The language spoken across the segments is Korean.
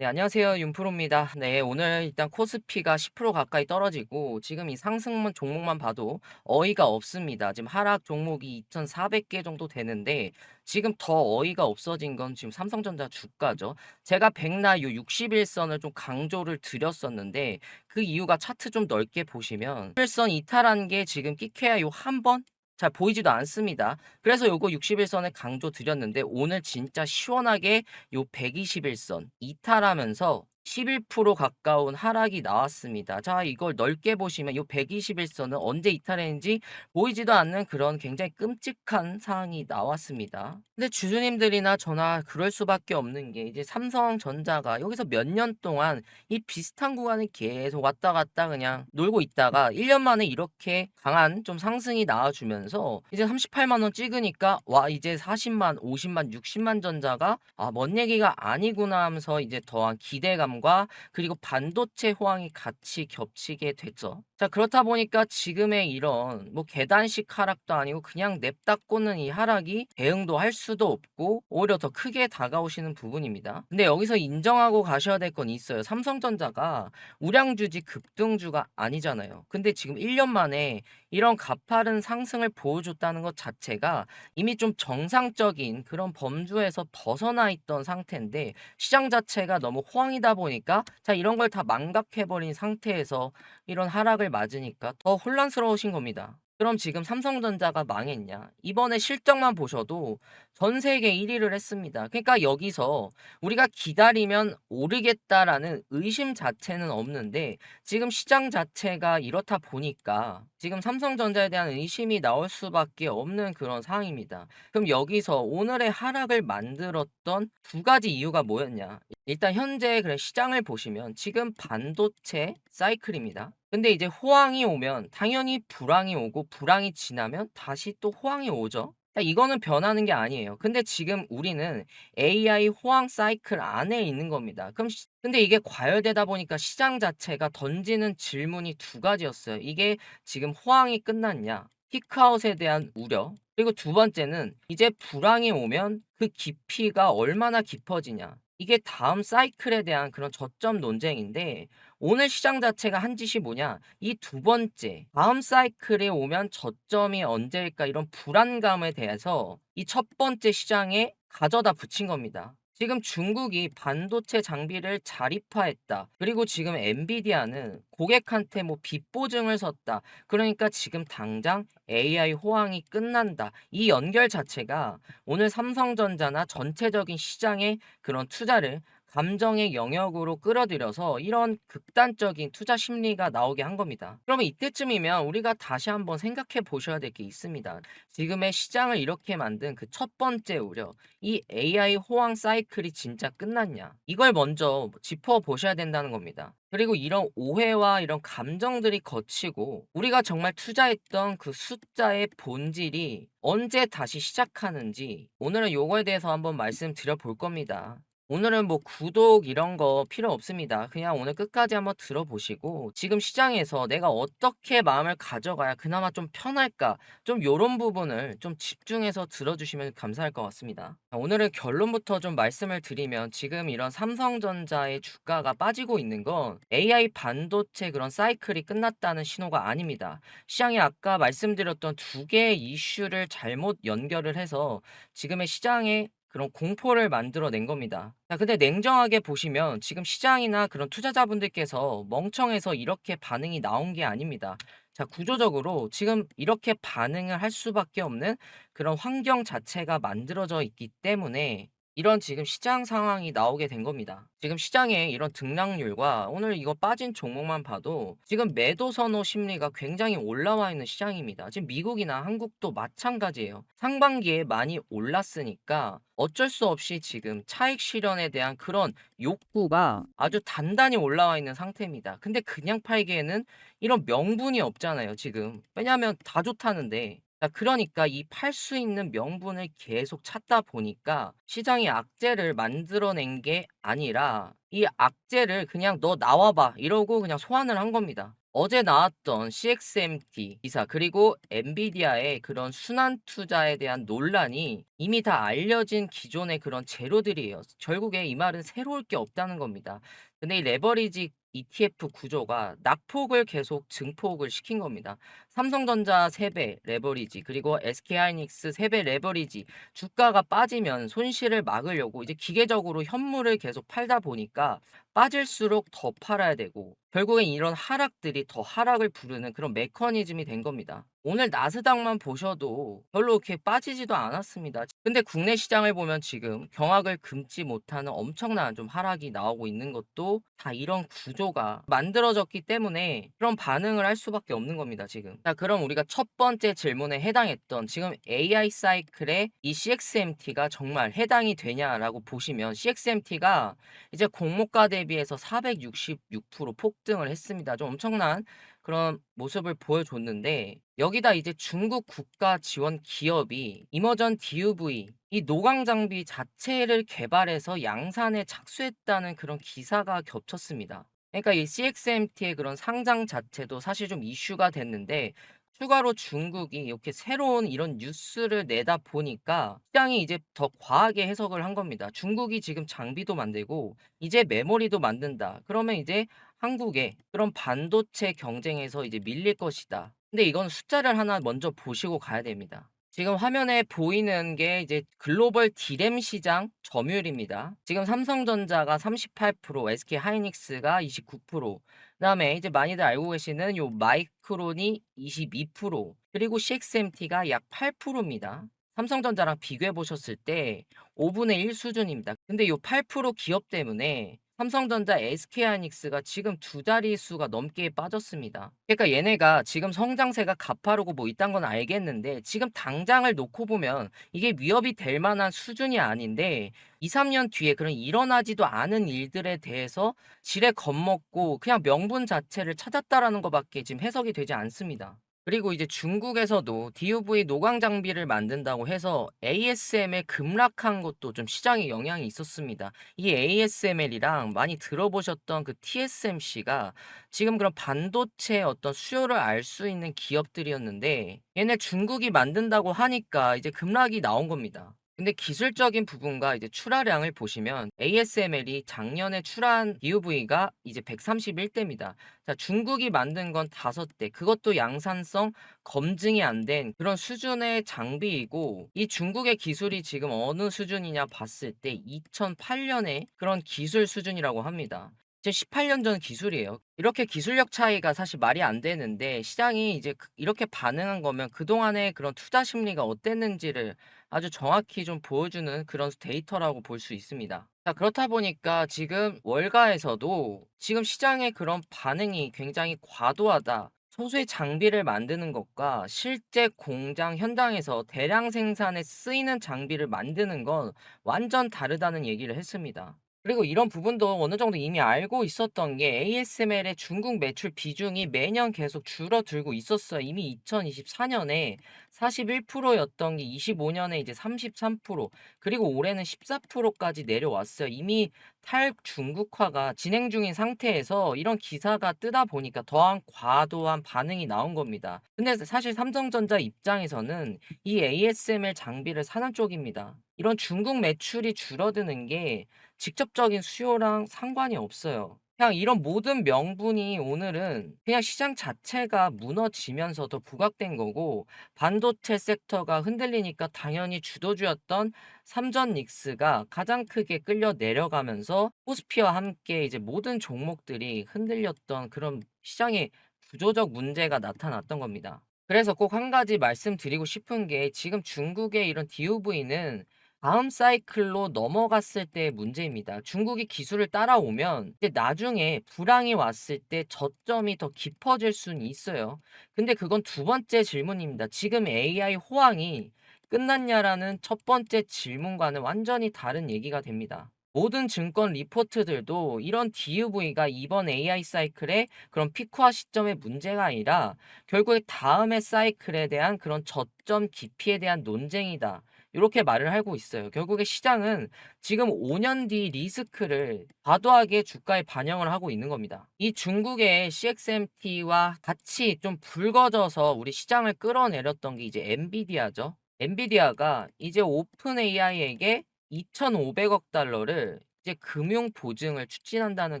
네, 안녕하세요. 윤프로입니다. 네, 오늘 일단 코스피가 10% 가까이 떨어지고 지금 이 상승 종목만 봐도 어이가 없습니다. 지금 하락 종목이 2,400개 정도 되는데 지금 더 어이가 없어진 건 지금 삼성전자 주가죠. 제가 백날 요 61선을 좀 강조를 드렸었는데 그 이유가 차트 좀 넓게 보시면 61선 이탈한 게 지금 끼케야 요 한 번? 잘 보이지도 않습니다. 그래서 요거 61선을 강조 드렸는데 오늘 진짜 시원하게 요 121선 이탈하면서 11% 가까운 하락이 나왔습니다. 자, 이걸 넓게 보시면 요 121선은 언제 이탈했는지 보이지도 않는 그런 굉장히 끔찍한 상황이 나왔습니다. 근데 주주님들이나 저나 그럴 수밖에 없는 게 이제 삼성전자가 여기서 몇 년 동안 이 비슷한 구간을 계속 왔다 갔다 그냥 놀고 있다가 1년 만에 이렇게 강한 좀 상승이 나와주면서 이제 38만 원 찍으니까 와 이제 40만, 50만, 60만 전자가 먼 얘기가 아니구나 하면서 이제 더한 기대감과 그리고 반도체 호황이 같이 겹치게 됐죠. 자, 그렇다 보니까 지금의 이런 뭐 계단식 하락도 아니고 그냥 냅다 꽂는 이 하락이 대응도 할 수도 없고 오히려 더 크게 다가오시는 부분입니다. 근데 여기서 인정하고 가셔야 될 건 있어요. 삼성전자가 우량주지 급등주가 아니잖아요. 근데 지금 1년 만에 이런 가파른 상승을 보여줬다는 것 자체가 이미 좀 정상적인 그런 범주에서 벗어나 있던 상태인데 시장 자체가 너무 호황이다 보니까 자 이런 걸 다 망각해버린 상태에서 이런 하락을 맞으니까 더 혼란스러우신 겁니다. 그럼 지금 삼성전자가 망했냐? 이번에 실적만 보셔도 전 세계 1위를 했습니다. 그러니까 여기서 우리가 기다리면 오르겠다라는 의심 자체는 없는데 지금 시장 자체가 이렇다 보니까 지금 삼성전자에 대한 의심이 나올 수밖에 없는 그런 상황입니다. 그럼 여기서 오늘의 하락을 만들었던 두 가지 이유가 뭐였냐? 일단 현재 그래 시장을 보시면 지금 반도체 사이클입니다. 근데 이제 호황이 오면 당연히 불황이 오고 불황이 지나면 다시 또 호황이 오죠. 이거는 변하는 게 아니에요. 근데 지금 우리는 AI 호황 사이클 안에 있는 겁니다. 그럼 근데 이게 과열되다 보니까 시장 자체가 던지는 질문이 두 가지였어요. 이게 지금 호황이 끝났냐? 피크아웃에 대한 우려. 그리고 두 번째는 이제 불황이 오면 그 깊이가 얼마나 깊어지냐. 이게 다음 사이클에 대한 그런 저점 논쟁인데 오늘 시장 자체가 한 짓이 뭐냐? 이 두 번째, 다음 사이클에 오면 저점이 언제일까 이런 불안감에 대해서 이 첫 번째 시장에 가져다 붙인 겁니다. 지금 중국이 반도체 장비를 자립화했다. 그리고 지금 엔비디아는 고객한테 뭐 빚보증을 섰다. 그러니까 지금 당장 AI 호황이 끝난다. 이 연결 자체가 오늘 삼성전자나 전체적인 시장의 그런 투자를 감정의 영역으로 끌어들여서 이런 극단적인 투자 심리가 나오게 한 겁니다. 그러면 이때쯤이면 우리가 다시 한번 생각해 보셔야 될 게 있습니다. 지금의 시장을 이렇게 만든 그 첫 번째 우려, 이 AI 호황 사이클이 진짜 끝났냐? 이걸 먼저 짚어 보셔야 된다는 겁니다. 그리고 이런 오해와 이런 감정들이 거치고 우리가 정말 투자했던 그 숫자의 본질이 언제 다시 시작하는지 오늘은 요거에 대해서 한번 말씀드려 볼 겁니다. 오늘은 뭐 구독 이런 거 필요 없습니다. 그냥 오늘 끝까지 한번 들어보시고 지금 시장에서 내가 어떻게 마음을 가져가야 그나마 좀 편할까? 좀 요런 부분을 좀 집중해서 들어주시면 감사할 것 같습니다. 오늘은 결론부터 좀 말씀을 드리면 지금 이런 삼성전자의 주가가 빠지고 있는 건 AI 반도체 그런 사이클이 끝났다는 신호가 아닙니다. 시장이 아까 말씀드렸던 두 개의 이슈를 잘못 연결을 해서 지금의 시장에 그런 공포를 만들어낸 겁니다. 자, 근데 냉정하게 보시면 지금 시장이나 그런 투자자분들께서 멍청해서 이렇게 반응이 나온 게 아닙니다. 자, 구조적으로 지금 이렇게 반응을 할 수밖에 없는 그런 환경 자체가 만들어져 있기 때문에 이런 지금 시장 상황이 나오게 된 겁니다. 지금 시장의 이런 등락률과 오늘 이거 빠진 종목만 봐도 지금 매도 선호 심리가 굉장히 올라와 있는 시장입니다. 지금 미국이나 한국도 마찬가지예요. 상반기에 많이 올랐으니까 어쩔 수 없이 지금 차익 실현에 대한 그런 욕구가 아주 단단히 올라와 있는 상태입니다. 근데 그냥 팔기에는 이런 명분이 없잖아요, 지금. 왜냐하면 다 좋다는데. 자, 그러니까 이 팔 수 있는 명분을 계속 찾다 보니까 시장이 악재를 만들어낸 게 아니라 이 악재를 그냥 너 나와봐 이러고 그냥 소환을 한 겁니다. 어제 나왔던 CXMT 기사 그리고 엔비디아의 그런 순환 투자에 대한 논란이 이미 다 알려진 기존의 그런 재료들이에요. 결국에 이 말은 새로울 게 없다는 겁니다. 근데 이 레버리지 ETF 구조가 낙폭을 계속 증폭을 시킨 겁니다. 삼성전자 3배 레버리지 그리고 SK하이닉스 3배 레버리지 주가가 빠지면 손실을 막으려고 이제 기계적으로 현물을 계속 팔다 보니까 빠질수록 더 팔아야 되고 결국엔 이런 하락들이 더 하락을 부르는 그런 메커니즘이 된 겁니다. 오늘 나스닥만 보셔도 별로 이렇게 빠지지도 않았습니다. 근데 국내 시장을 보면 지금 경악을 금치 못하는 엄청난 좀 하락이 나오고 있는 것도 다 이런 구조가 만들어졌기 때문에 그런 반응을 할 수밖에 없는 겁니다, 지금. 자, 그럼 우리가 첫 번째 질문에 해당했던 지금 AI 사이클에 이 CXMT가 정말 해당이 되냐라고 보시면 CXMT가 이제 공모가 대비해서 466% 폭등을 했습니다. 좀 엄청난 그런 모습을 보여줬는데 여기다 이제 중국 국가 지원 기업이 이머전 DUV 이 노광 장비 자체를 개발해서 양산에 착수했다는 그런 기사가 겹쳤습니다. 그러니까 이 CXMT의 그런 상장 자체도 사실 좀 이슈가 됐는데 추가로 중국이 이렇게 새로운 이런 뉴스를 내다 보니까 시장이 이제 더 과하게 해석을 한 겁니다. 중국이 지금 장비도 만들고 이제 메모리도 만든다. 그러면 이제 한국의 그런 반도체 경쟁에서 이제 밀릴 것이다. 근데 이건 숫자를 하나 먼저 보시고 가야 됩니다. 지금 화면에 보이는 게 이제 글로벌 디램 시장 점유율입니다. 지금 삼성전자가 38%, SK하이닉스가 29%, 그다음에 이제 많이들 알고 계시는 요 마이크론이 22%, 그리고 CXMT가 약 8%입니다. 삼성전자랑 비교해 보셨을 때 5분의 1 수준입니다. 근데 요 8% 기업 때문에 삼성전자, SK하이닉스가 지금 두 자릿수가 넘게 빠졌습니다. 그러니까 얘네가 지금 성장세가 가파르고 뭐 이딴 건 알겠는데 지금 당장을 놓고 보면 이게 위협이 될 만한 수준이 아닌데 2, 3년 뒤에 그런 일어나지도 않은 일들에 대해서 지레 겁먹고 그냥 명분 자체를 찾았다라는 것밖에 지금 해석이 되지 않습니다. 그리고 이제 중국에서도 DUV 노광 장비를 만든다고 해서 ASML 급락한 것도 좀 시장에 영향이 있었습니다. 이 ASML이랑 많이 들어보셨던 그 TSMC가 지금 그런 반도체 어떤 수요를 알 수 있는 기업들이었는데 얘네 중국이 만든다고 하니까 이제 급락이 나온 겁니다. 근데 기술적인 부분과 이제 출하량을 보시면 ASML이 작년에 출하한 DUV가 이제 131대입니다. 자, 중국이 만든 건 5대. 그것도 양산성 검증이 안 된 그런 수준의 장비이고 이 중국의 기술이 지금 어느 수준이냐 봤을 때 2008년에 그런 기술 수준이라고 합니다. 이제 18년 전 기술이에요. 이렇게 기술력 차이가 사실 말이 안 되는데 시장이 이제 이렇게 반응한 거면 그동안의 그런 투자 심리가 어땠는지를 아주 정확히 좀 보여주는 그런 데이터라고 볼 수 있습니다. 자, 그렇다 보니까 지금 월가에서도 지금 시장의 그런 반응이 굉장히 과도하다. 소수의 장비를 만드는 것과 실제 공장 현장에서 대량 생산에 쓰이는 장비를 만드는 건 완전 다르다는 얘기를 했습니다. 그리고 이런 부분도 어느 정도 이미 알고 있었던 게 ASML의 중국 매출 비중이 매년 계속 줄어들고 있었어요. 이미 2024년에 41%였던 게 25년에 이제 33%, 그리고 올해는 14%까지 내려왔어요. 이미 탈중국화가 진행 중인 상태에서 이런 기사가 뜨다 보니까 더한 과도한 반응이 나온 겁니다. 근데 사실 삼성전자 입장에서는 이 ASML 장비를 사는 쪽입니다. 이런 중국 매출이 줄어드는 게 직접적인 수요랑 상관이 없어요. 그냥 이런 모든 명분이 오늘은 그냥 시장 자체가 무너지면서도 부각된 거고 반도체 섹터가 흔들리니까 당연히 주도주였던 삼전닉스가 가장 크게 끌려 내려가면서 코스피와 함께 이제 모든 종목들이 흔들렸던 그런 시장의 구조적 문제가 나타났던 겁니다. 그래서 꼭 한 가지 말씀드리고 싶은 게 지금 중국의 이런 DUV는 다음 사이클로 넘어갔을 때의 문제입니다. 중국이 기술을 따라오면 이제 나중에 불황이 왔을 때 저점이 더 깊어질 수는 있어요. 근데 그건 두 번째 질문입니다. 지금 AI 호황이 끝났냐라는 첫 번째 질문과는 완전히 다른 얘기가 됩니다. 모든 증권 리포트들도 이런 DUV가 이번 AI 사이클의 그런 피크화 시점의 문제가 아니라 결국에 다음의 사이클에 대한 그런 저점 깊이에 대한 논쟁이다. 요렇게 말을 하고 있어요. 결국에 시장은 지금 5년 뒤 리스크를 과도하게 주가에 반영을 하고 있는 겁니다. 이 중국의 CXMT와 같이 좀 불거져서 우리 시장을 끌어내렸던 게 이제 엔비디아죠. 엔비디아가 이제 오픈 AI에게 2,500억 달러를 이제 금융 보증을 추진한다는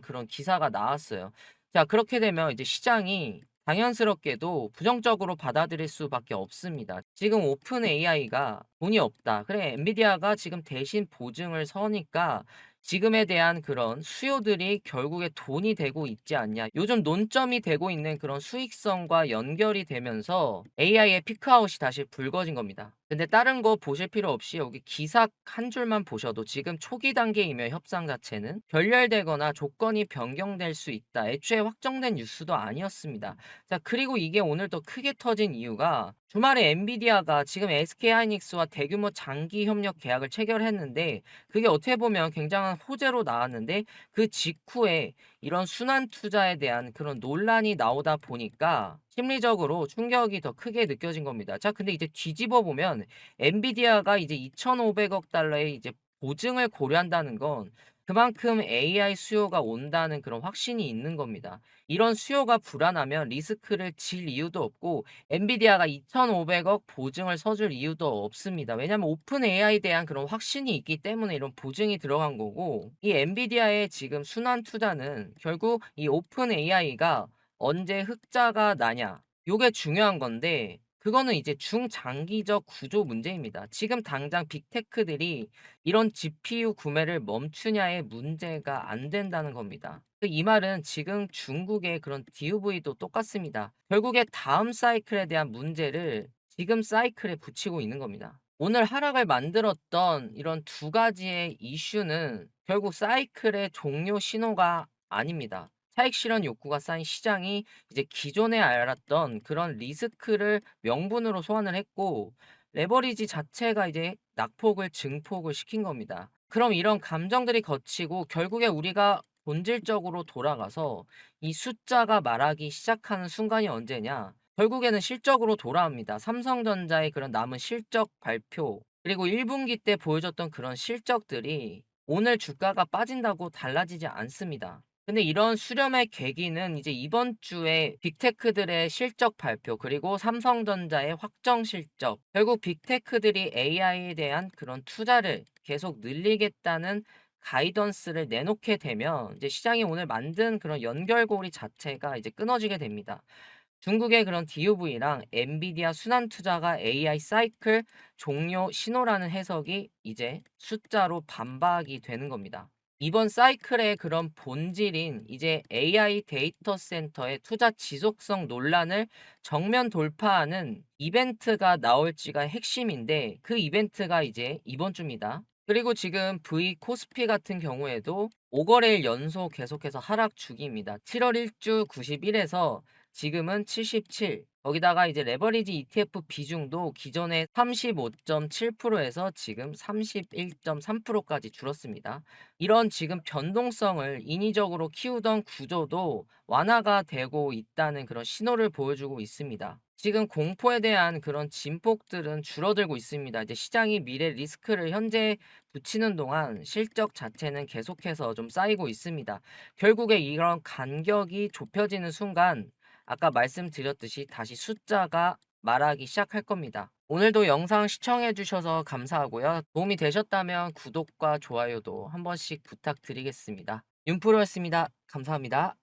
그런 기사가 나왔어요. 자, 그렇게 되면 이제 시장이 당연스럽게도 부정적으로 받아들일 수밖에 없습니다. 지금 오픈 AI가 돈이 없다. 그래, 엔비디아가 지금 대신 보증을 서니까 지금에 대한 그런 수요들이 결국에 돈이 되고 있지 않냐. 요즘 논점이 되고 있는 그런 수익성과 연결이 되면서 AI의 피크아웃이 다시 불거진 겁니다. 근데 다른 거 보실 필요 없이 여기 기사 한 줄만 보셔도 지금 초기 단계이며 협상 자체는 결렬되거나 조건이 변경될 수 있다. 애초에 확정된 뉴스도 아니었습니다. 자, 그리고 이게 오늘 더 크게 터진 이유가 주말에 엔비디아가 지금 SK하이닉스와 대규모 장기 협력 계약을 체결했는데 그게 어떻게 보면 굉장한 호재로 나왔는데 그 직후에 이런 순환 투자에 대한 그런 논란이 나오다 보니까 심리적으로 충격이 더 크게 느껴진 겁니다. 자, 근데 이제 뒤집어 보면 엔비디아가 이제 2,500억 달러의 이제 보증을 고려한다는 건 그만큼 AI 수요가 온다는 그런 확신이 있는 겁니다. 이런 수요가 불안하면 리스크를 질 이유도 없고 엔비디아가 2,500억 보증을 서줄 이유도 없습니다. 왜냐하면 오픈 AI에 대한 그런 확신이 있기 때문에 이런 보증이 들어간 거고 이 엔비디아의 지금 순환 투자는 결국 이 오픈 AI가 언제 흑자가 나냐 요게 중요한 건데 그거는 이제 중장기적 구조 문제입니다. 지금 당장 빅테크들이 이런 GPU 구매를 멈추냐의 문제가 안 된다는 겁니다. 이 말은 지금 중국의 그런 DUV도 똑같습니다. 결국에 다음 사이클에 대한 문제를 지금 사이클에 붙이고 있는 겁니다. 오늘 하락을 만들었던 이런 두 가지의 이슈는 결국 사이클의 종료 신호가 아닙니다. 차익 실현 욕구가 쌓인 시장이 이제 기존에 알았던 그런 리스크를 명분으로 소환을 했고 레버리지 자체가 이제 낙폭을 증폭을 시킨 겁니다. 그럼 이런 감정들이 거치고 결국에 우리가 본질적으로 돌아가서 이 숫자가 말하기 시작하는 순간이 언제냐? 결국에는 실적으로 돌아옵니다. 삼성전자의 그런 남은 실적 발표, 그리고 1분기 때 보여줬던 그런 실적들이 오늘 주가가 빠진다고 달라지지 않습니다. 근데 이런 수렴의 계기는 이제 이번 주에 빅테크들의 실적 발표, 그리고 삼성전자의 확정 실적, 결국 빅테크들이 AI에 대한 그런 투자를 계속 늘리겠다는 가이던스를 내놓게 되면 이제 시장이 오늘 만든 그런 연결고리 자체가 이제 끊어지게 됩니다. 중국의 그런 DUV랑 엔비디아 순환 투자가 AI 사이클 종료 신호라는 해석이 이제 숫자로 반박이 되는 겁니다. 이번 사이클의 그런 본질인 이제 AI 데이터 센터의 투자 지속성 논란을 정면 돌파하는 이벤트가 나올지가 핵심인데 그 이벤트가 이제 이번 주입니다. 그리고 지금 V 코스피 같은 경우에도 5거래일 연속 계속해서 하락 중입니다. 7월 1주 91에서 지금은 77. 거기다가 이제 레버리지 ETF 비중도 기존에 35.7%에서 지금 31.3%까지 줄었습니다. 이런 지금 변동성을 인위적으로 키우던 구조도 완화가 되고 있다는 그런 신호를 보여주고 있습니다. 지금 공포에 대한 그런 진폭들은 줄어들고 있습니다. 이제 시장이 미래 리스크를 현재 붙이는 동안 실적 자체는 계속해서 좀 쌓이고 있습니다. 결국에 이런 간격이 좁혀지는 순간 아까 말씀드렸듯이 다시 숫자가 말하기 시작할 겁니다. 오늘도 영상 시청해 주셔서 감사하고요. 도움이 되셨다면 구독과 좋아요도 한 번씩 부탁드리겠습니다. 윤프로였습니다. 감사합니다.